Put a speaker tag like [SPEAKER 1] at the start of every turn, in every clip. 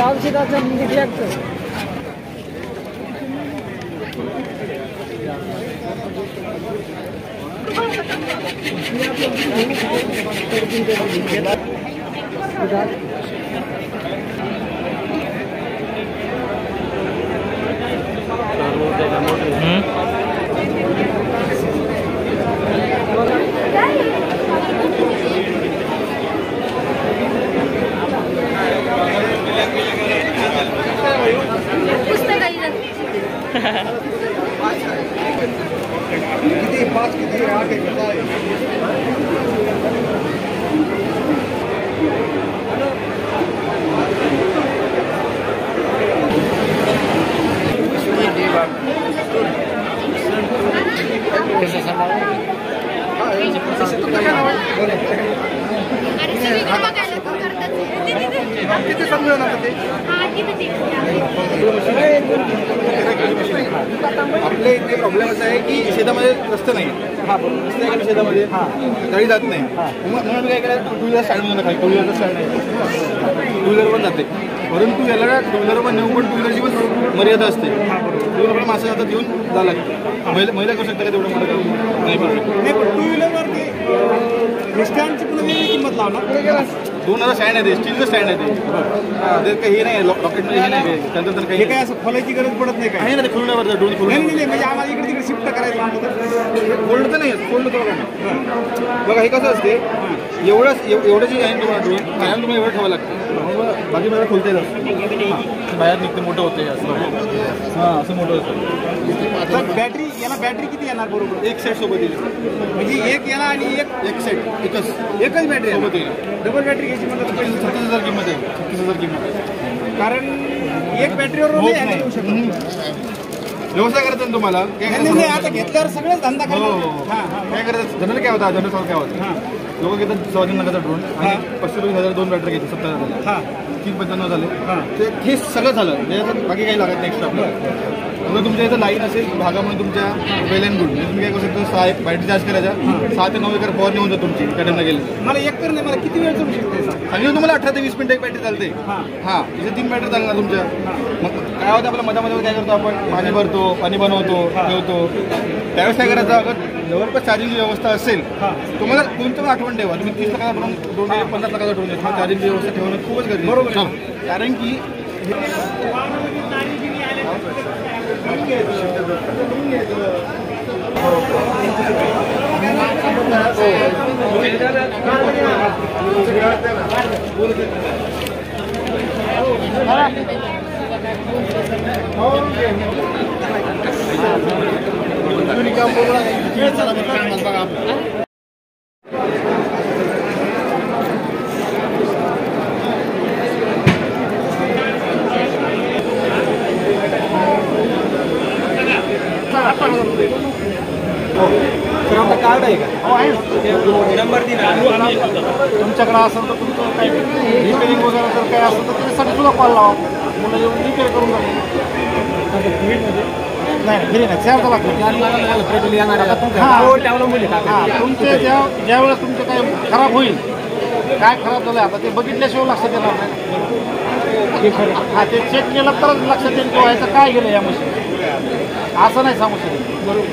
[SPEAKER 1] औषधाचं निघल्याचं
[SPEAKER 2] आपले इथे प्रॉब्लेम असा आहे की शेतामध्ये रस्ते नाही. रस्ते आहे का शेतामध्ये गाडी जात नाही. म्हणून काय करायचं, टू व्हीलर स्टँडमधून खाली टू व्हीलरचं स्टँड आहे, टू व्हीलर पण जाते. परंतु याला टू व्हीलर पण नेऊ पण टू व्हीलरची पण मर्यादा असते. टू व्हीलर माणसं जातात येऊन जावं लागतं. महिला करू शकते का तेवढं मोठं नाही पण टू व्हीलरवरती स्टँडची पण वेगळी किंमत लावणार. 2000 स्टँड आहे ते, स्टीलचं स्टँड आहे ते काही हे नाही रॉकेटमध्ये हे नाही त्यानंतर तर काही काय असं खोलायची गरज पडत नाही. काय ना ते खुलण्यावर ड्रोन खोलून नाही म्हणजे आम्हाला इकडे तिकडे शिफ्ट करायचं फोल्ड तर नाही फोल्ड करू बघा. हे कसं असते एवढं जी आहे तुम्हाला ड्रोन कायम तुम्हाला एवढं ठेवावं लागतं. बाकी मला खोलता येत बाहेर निघते मोठं होते असं. असं मोठं होतं. बॅटरी याला बॅटरी किती येणार बरोबर? एक सेट सोबत येईल म्हणजे एक याला आणि एक सेट एकच बॅटरी सोबत येईल. डबल बॅटरी घ्यायची म्हणजे 37,000 किंमत आहे. 36,000 किंमत आहे. कारण एक बॅटरीवर व्यवसाय करायचा ना तुम्हाला. नाही आता घेतल्यावर सगळंच धंदा काय करायचं. जनरल काय होता जनरल काय होतं लोक घेतात 14,000 ड्रोन आणि 25,000 2 बॅटरी घेतात 70,000 395 झाले. हे सगळं झालं बाकी काही लागत नाही एक्स्ट्रा आपल्याला. जर तुमच्या इथं लाईन असेल भागामध्ये तुमच्या वेल अँड गुड तुम्ही काय करू शकता 6 बॅटरी चार्ज करायच्या 6 ते 9 एकर फॉर नेऊन जातो तुमची कॅटनला गेली. मला एक तर नाही मला किती वेळ चालू शकते सांगितलं तुम्हाला 18 ते 20 मिनिटं एक बॅटरी चालते. इथे 3 बॅटरी चालणार तुमच्या. मग काय होतं आपल्या मधामध्ये काय करतो आपण पाणी भरतो पाणी बनवतो ठेवतो त्यावेळेस काय करायचं. अगर जवळपास चार्जिंगची व्यवस्था असेल तुम्हाला कोणतं पण आठवण ठेवा. तुम्ही 30 लाखाचा ड्रोन 50 लाखाचा ड्रोन देतो चार्जिंगची व्यवस्था ठेवणं खूपच गरजेचं. बरोबर कारण की कार्ड आहे का? नंबर तुमच्याकडे असेल तर तुमचं काही रिपेरिंग वगैरे जर काय असेल तर त्याच्यासाठी सुद्धा कॉल लावा. मुलं येऊन रिपेअर करून जाईल. नाही फ्री नाही 4 लागतो. तुमचे ज्यावेळेस तुमचं काय खराब होईल काय खराब झालं आता ते बघितल्याशिवाय लक्षात येणार नाही. ते चेक केलं तरच लक्षात येईल किंवा ह्याचं काय गेलं या मशीन असं नाही सांगू शकत. बरोबर.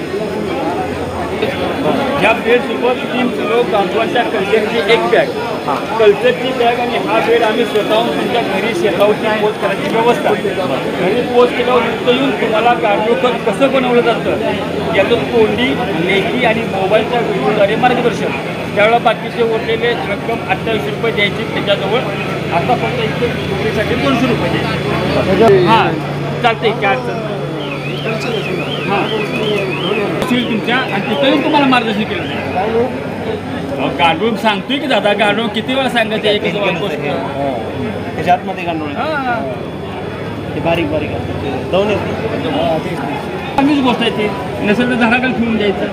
[SPEAKER 3] या बेडसोबत 3 किलो कांदवाच्या कल्चरची एक बॅग कल्चरची बॅग आणि हा बेड आम्ही स्वतःहून तुमच्या घरी शेतावरती पोस्ट करायची व्यवस्था. घरी पोस्ट केल्यावर इथं येऊन तुम्हाला गांडूळ कसं बनवलं जातं यातून कोंडी लेखी आणि मोबाईलच्या व्हिडिओद्वारे मार्गदर्शन. त्यावेळेला बाकीचे उरलेले रक्कम 28 रुपये द्यायची त्याच्याजवळ. आता फक्त इथे विक्रीसाठी 200 रुपये द्यायचे. हां चालते काय अडचण तुमच्या आणि तिथं तुम्हाला मार्गदर्शन केलं. गांडूळ सांगतोय की दादा गांडूळ किती वेळा सांगायचं एक त्याच्या आतमध्ये गांडूळ ते बारीक बारीक जाऊन चांगलीच गोष्ट आहे ती. नसेल तर झाडाखाली ठेवून द्यायचं.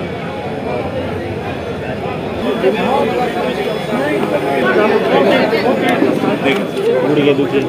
[SPEAKER 3] गुडघे दुखी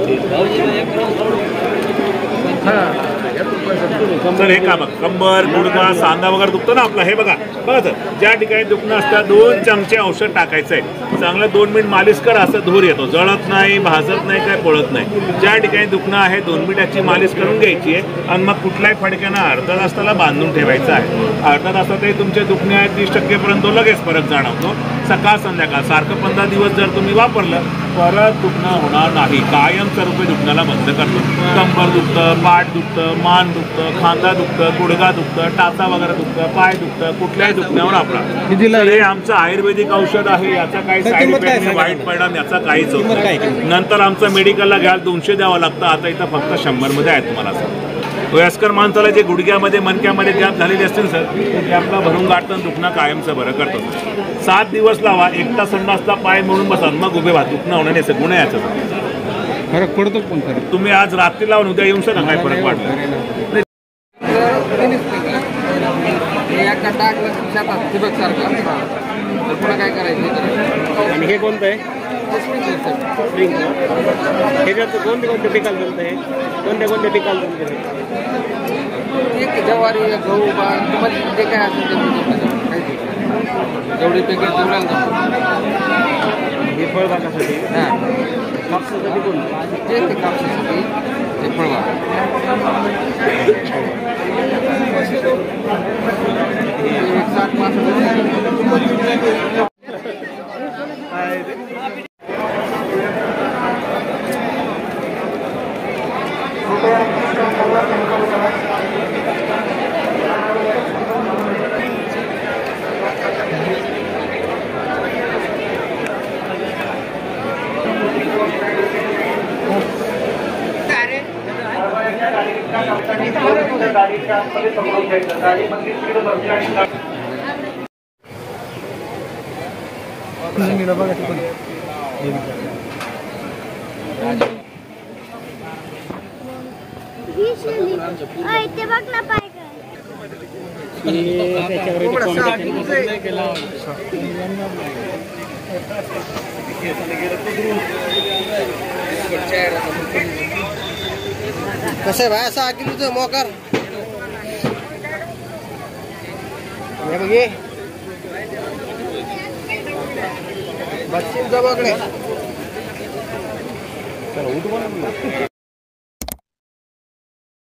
[SPEAKER 4] तर हे का बघ, कंबर गुडघा सांधा वगैरे दुखतो ना आपला, हे बघा बघा सर, ज्या ठिकाणी दुखणं असतं 2 चमचे औषध टाकायचं आहे. चांगलं 2 मिनिट मालिश करा, असं धूर येतो, जळत नाही, भाजत नाही, काय पळत नाही. ज्या ठिकाणी दुखणं आहे 2 मिनिटाची मालिश करून घ्यायची आहे आणि मग कुठल्याही फडक्यानं अर्धा तासाला बांधून ठेवायचं आहे. अर्धा तासातही तुमचे दुखणे आहे 30% लगेच फरक जाणवतो. सकाळ संध्याकाळ सारखं 15 दिवस जर तुम्ही वापरलं परत दुखणं होणार नाही. कायमस्वरूपी दुखण्याला बंद करतो. कंबर दुखतं, पाठ दुखतं, मान दुखतं, खांदा दुखतं, गुडघा दुखतं, टाचा वगैरे दुखतं, पाय दुखतं, कुठल्याही दुखण्यावर आपला हे आमचं आयुर्वेदिक औषध आहे. याचा काही साईड इफेक्ट नाही, वाईट परिणाम याचा काहीच होत नाही. नंतर आमचं मेडिकलला घ्याल 200 द्यावं लागतं, आता इथं फक्त 100 मध्ये आहे तुम्हाला सर. वयस्कर माणसाला जे गुडघ्यामध्ये मनक्यामध्ये गॅप झालेले असतील सर, ते गॅपला भरून गाठतं, दुखणं कायमचं बरं करतो. 7 दिवस लावा, 1 तास संडासला पाय म्हणून बसा, मग उभे व्हा, दुखणं होणं नाही सर, गुण आहे याचा.
[SPEAKER 2] फरक पडतो पण फरक.
[SPEAKER 4] तुम्ही आज रात्री लावून उद्या येऊन सर काय फरक वाटला.
[SPEAKER 1] शेतात ठिबक सारखं तर पुढे काय करायचं.
[SPEAKER 5] आणि हे कोणतं आहे? स्प्रिंग. ह्याच्यात कोणते पिकाला जमतं आहे? कोणत्या पिकाला जमतं
[SPEAKER 1] एक ज्वारी गहू तुम्हाला जे काय असेल ते जेवढी पिके तेवढ्याला
[SPEAKER 5] हे फळबागासाठी.
[SPEAKER 1] हां,
[SPEAKER 5] कापसासाठी कोणतं?
[SPEAKER 1] जे ते कापसासाठी ते फळबाग. एक 60-65
[SPEAKER 6] ते बघ ना पाय
[SPEAKER 1] कसं आहे भाई असा किलोचं मोकार हे बघे बच्चींचा बघणे.